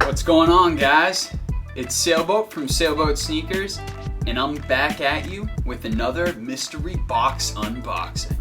What's going on, guys? It's Sailboat from Sailboat.Sneakers, and I'm back at you with another mystery box unboxing.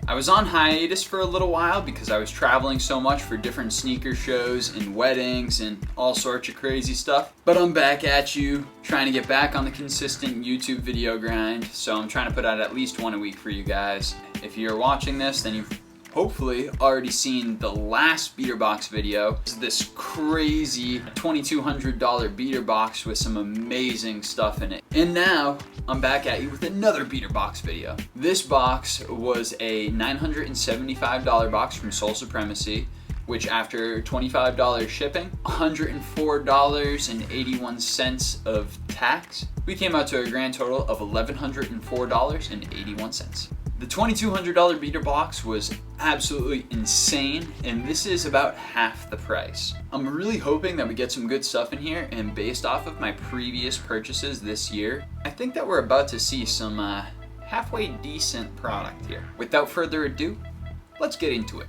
I was on hiatus for a little while because I was traveling so much for different sneaker shows and weddings and all sorts of crazy stuff. But I'm back at you, trying to get back on the consistent YouTube video grind. So I'm trying to put out at least one a week for you guys. If you're watching this, then you've hopefully already seen the last beater box video. It's this crazy $2,200 beater box with some amazing stuff in it. And now I'm back at you with another beater box video. This box was a $975 box from Sole Supremacy, which after $25 shipping, $104.81 of tax, we came out to a grand total of $1,104.81. The $2,200 beater box was absolutely insane, and this is about half the price. I'm really hoping that we get some good stuff in here, and based off of my previous purchases this year, I think that we're about to see some halfway decent product here. Without further ado, let's get into it.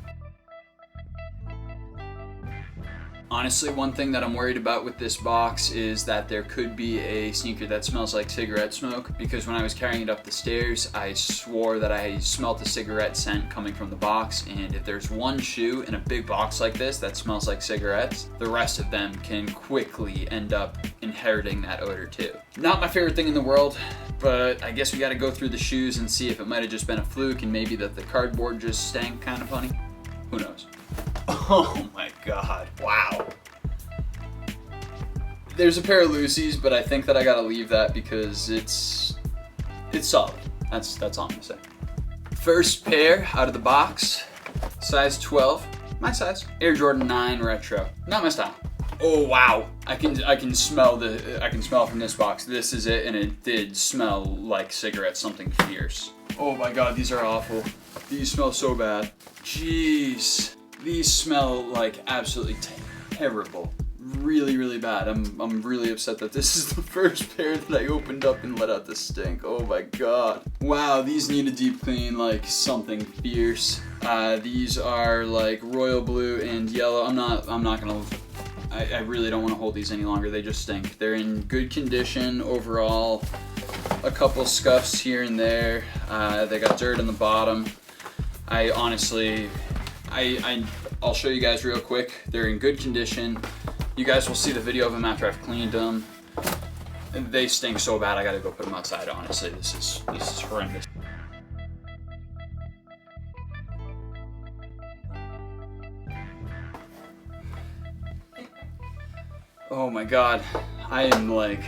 Honestly, one thing that I'm worried about with this box is that there could be a sneaker that smells like cigarette smoke, because when I was carrying it up the stairs, I swore that I smelled the cigarette scent coming from the box, and if there's one shoe in a big box like this that smells like cigarettes, the rest of them can quickly end up inheriting that odor too. Not my favorite thing in the world, but I guess we gotta go through the shoes and see if it might have just been a fluke and maybe that the cardboard just stank kind of funny. Who knows? Oh my god, wow. There's a pair of Lucy's, but I think that I gotta leave that because it's solid. That's all I'm gonna say. First pair out of the box, size 12, my size. Air Jordan 9 Retro, not my style. Oh wow, I can smell from this box. This is it, and it did smell like cigarettes, something fierce. Oh my god, these are awful. These smell so bad. Jeez. These smell like absolutely terrible. Really, really bad. I'm really upset that this is the first pair that I opened up and let out the stink. Oh my god. Wow, these need a deep clean, like something fierce. These are like royal blue and yellow. I'm not gonna, I really don't want to hold these any longer. They just stink. They're in good condition overall. A couple scuffs here and there. They got dirt on the bottom. I honestly, I'll show you guys real quick. They're in good condition. You guys will see the video of them after I've cleaned them. And they stink so bad I gotta go put them outside, honestly. This is horrendous. Oh my god, I am like,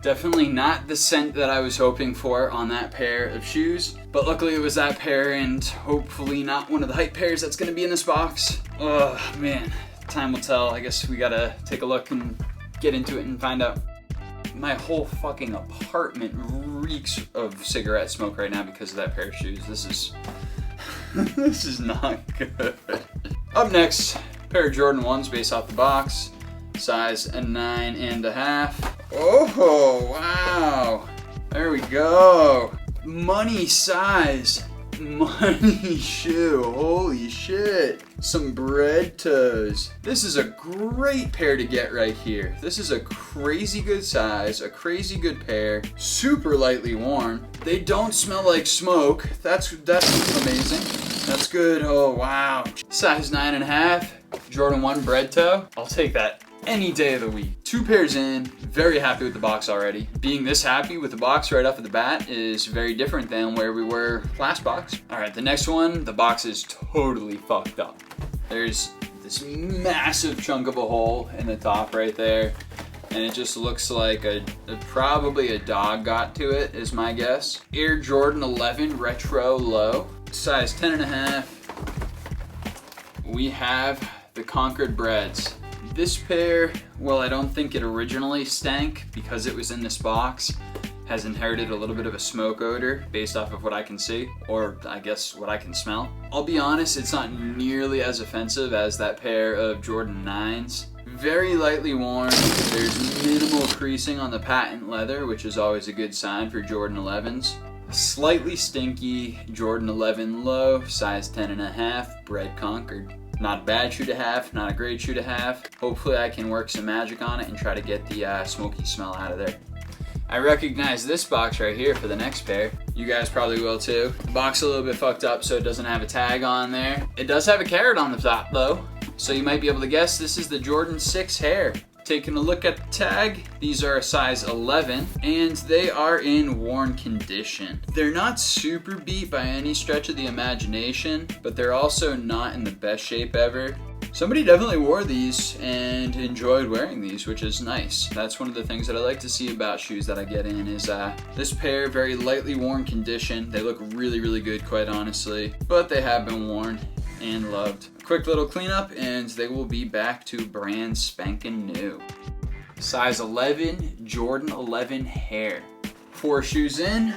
definitely not the scent that I was hoping for on that pair of shoes, but luckily it was that pair and hopefully not one of the hype pairs that's gonna be in this box. Oh man, time will tell. I guess we gotta take a look and get into it and find out. My whole fucking apartment reeks of cigarette smoke right now because of that pair of shoes. This is, this is not good. Up next, pair of Jordan 1s based off the box. Size 9.5. Oh, wow. There we go. Money size. Money shoe. Holy shit. Some bread toes. This is a great pair to get right here. This is a crazy good size, a crazy good pair, super lightly worn. They don't smell like smoke. That's amazing. That's good. Oh, wow. Size 9.5. Jordan 1 bread toe. I'll take that any day of the week. 2 pairs in, very happy with the box already. Being this happy with the box right off of the bat is very different than where we were last box. All right, the next one, the box is totally fucked up. There's this massive chunk of a hole in the top right there, and it just looks like probably a dog got to it, is my guess. Air Jordan 11 Retro Low, size 10.5. We have the Concord Breads. This pair, well, I don't think it originally stank because it was in this box, has inherited a little bit of a smoke odor based off of what I can see, or I guess what I can smell. I'll be honest, it's not nearly as offensive as that pair of Jordan 9s. Very lightly worn. There's minimal creasing on the patent leather, which is always a good sign for Jordan 11s. Slightly stinky Jordan 11 low, size 10.5, bread conquered. Not a bad shoe to have, not a great shoe to have. Hopefully I can work some magic on it and try to get the smoky smell out of there. I recognize this box right here for the next pair. You guys probably will too. The box is a little bit fucked up, so it doesn't have a tag on there. It does have a carrot on the top though, so you might be able to guess this is the Jordan 6 Hare. Taking a look at the tag, these are a size 11 and they are in worn condition. They're not super beat by any stretch of the imagination, but they're also not in the best shape ever. Somebody definitely wore these and enjoyed wearing these, which is nice. That's one of the things that I like to see about shoes that I get in is this pair, very lightly worn condition. They look really, really good, quite honestly, but they have been worn and loved. Quick little cleanup and they will be back to brand spanking new. Size 11, Jordan 11 Hare. 4 shoes in,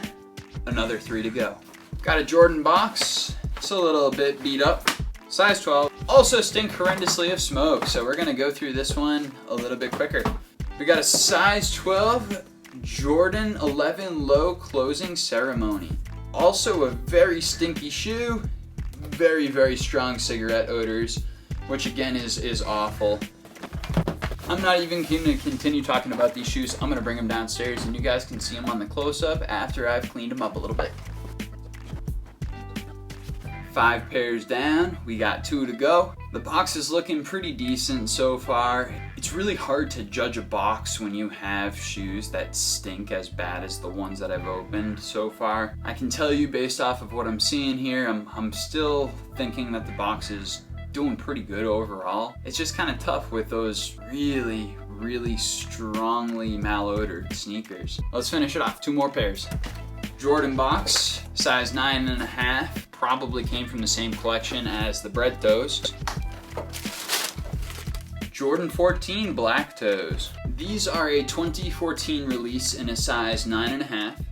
another 3 to go. Got a Jordan box, it's a little bit beat up. Size 12, also stink horrendously of smoke, so we're gonna go through this one a little bit quicker. We got a size 12 Jordan 11 low closing ceremony. Also a very stinky shoe. Very, very strong cigarette odors, which again is awful. I'm not even going to continue talking about these shoes. I'm going to bring them downstairs and you guys can see them on the close-up after I've cleaned them up a little bit. 5 pairs down, we got 2 to go. The box is looking pretty decent so far. It's really hard to judge a box when you have shoes that stink as bad as the ones that I've opened so far. I can tell you based off of what I'm seeing here, I'm still thinking that the box is doing pretty good overall. It's just kind of tough with those really, really strongly malodored sneakers. Let's finish it off, 2 more pairs. Jordan box, size 9.5, probably came from the same collection as the bread toes. Jordan 14 black toes. These are a 2014 release in a size 9.5.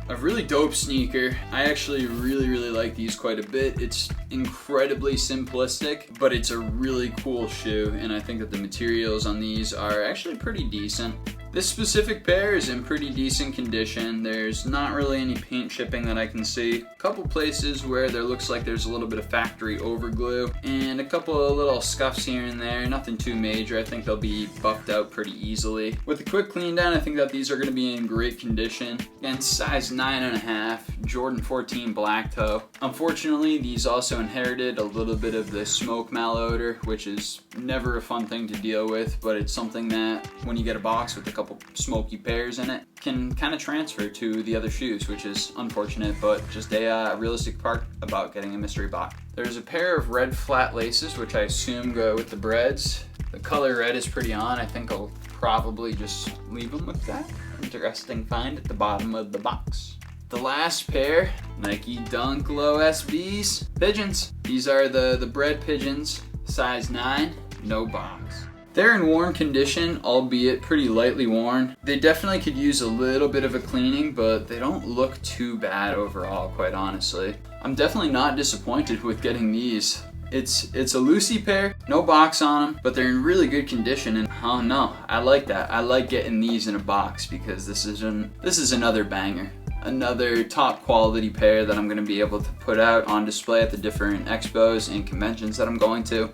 A really dope sneaker. I actually really, really like these quite a bit. It's incredibly simplistic, but it's a really cool shoe, and I think that the materials on these are actually pretty decent. This specific pair is in pretty decent condition. There's not really any paint chipping that I can see. A couple places where there looks like there's a little bit of factory overglue and a couple of little scuffs here and there. Nothing too major. I think they'll be buffed out pretty easily. With a quick clean down, I think that these are going to be in great condition. Again, size 9.5, Jordan 14 black toe. Unfortunately, these also inherited a little bit of the smoke malodor, which is never a fun thing to deal with, but it's something that when you get a box with a couple smoky pairs in it can kind of transfer to the other shoes, which is unfortunate, but just a realistic part about getting a mystery box. There's a pair of red flat laces, which I assume go with the breads. The color red is pretty on. I think I'll probably just leave them with that. Interesting find at the bottom of the box. The last pair, Nike Dunk Low SBs, Pigeons. These are the bread Pigeons, size 9, no box. They're in worn condition, albeit pretty lightly worn. They definitely could use a little bit of a cleaning, but they don't look too bad overall, quite honestly. I'm definitely not disappointed with getting these. It's a loosey pair, no box on them, but they're in really good condition, and oh no, I like that. I like getting these in a box because this is another banger. Another top quality pair that I'm going to be able to put out on display at the different expos and conventions that I'm going to.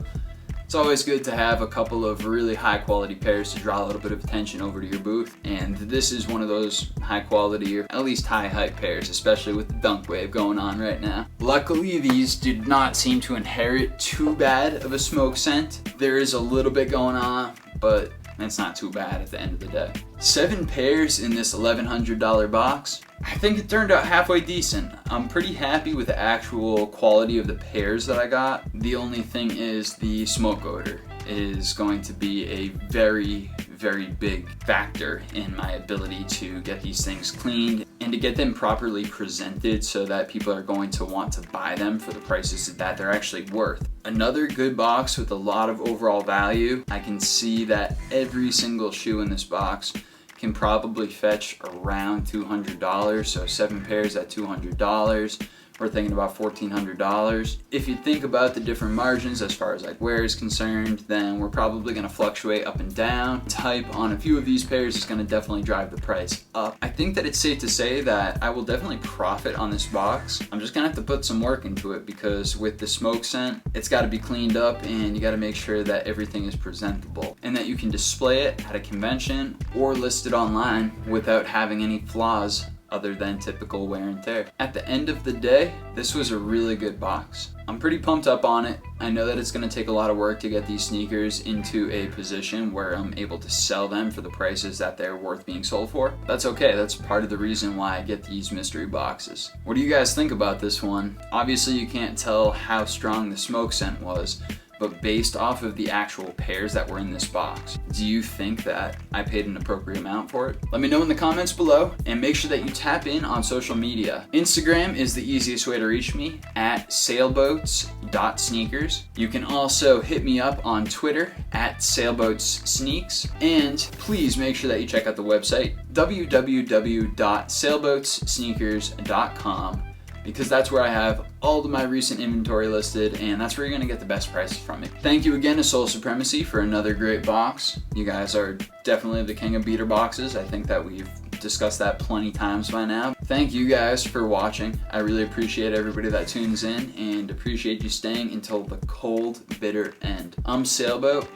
It's always good to have a couple of really high quality pairs to draw a little bit of attention over to your booth, and this is one of those high quality or at least high hype pairs, especially with the dunk wave going on right now. Luckily, these did not seem to inherit too bad of a smoke scent. There is a little bit going on, but it's not too bad at the end of the day. 7 pairs in this $1,100 box. I think it turned out halfway decent. I'm pretty happy with the actual quality of the pairs that I got. The only thing is the smoke odor is going to be a very, very big factor in my ability to get these things cleaned and to get them properly presented so that people are going to want to buy them for the prices that they're actually worth. Another good box with a lot of overall value. I can see that every single shoe in this box can probably fetch around $200, so 7 pairs at $200. we're thinking about $1,400. If you think about the different margins as far as like wear is concerned, then we're probably gonna fluctuate up and down. Type on a few of these pairs is gonna definitely drive the price up. I think that it's safe to say that I will definitely profit on this box. I'm just gonna have to put some work into it because with the smoke scent, it's gotta be cleaned up and you gotta make sure that everything is presentable and that you can display it at a convention or list it online without having any flaws other than typical wear and tear. At the end of the day, this was a really good box. I'm pretty pumped up on it. I know that it's gonna take a lot of work to get these sneakers into a position where I'm able to sell them for the prices that they're worth being sold for. That's okay, that's part of the reason why I get these mystery boxes. What do you guys think about this one? Obviously you can't tell how strong the smoke scent was, but based off of the actual pairs that were in this box, do you think that I paid an appropriate amount for it? Let me know in the comments below, and make sure that you tap in on social media. Instagram is the easiest way to reach me, at Sailboats.Sneakers. You can also hit me up on Twitter, at Sailboats.Sneakers, and please make sure that you check out the website, www.Sailboats.Sneakers.com, because that's where I have all of my recent inventory listed, and that's where you're gonna get the best prices from me. Thank you again to Sole Supremacy for another great box. You guys are definitely the king of beater boxes. I think that we've discussed that plenty times by now. Thank you guys for watching. I really appreciate everybody that tunes in and appreciate you staying until the cold, bitter end. I'm Sailboat,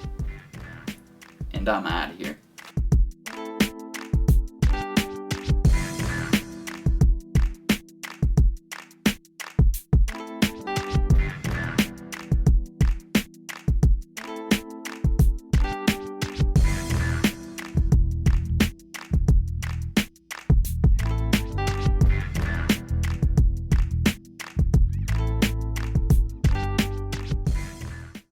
and I'm out of here.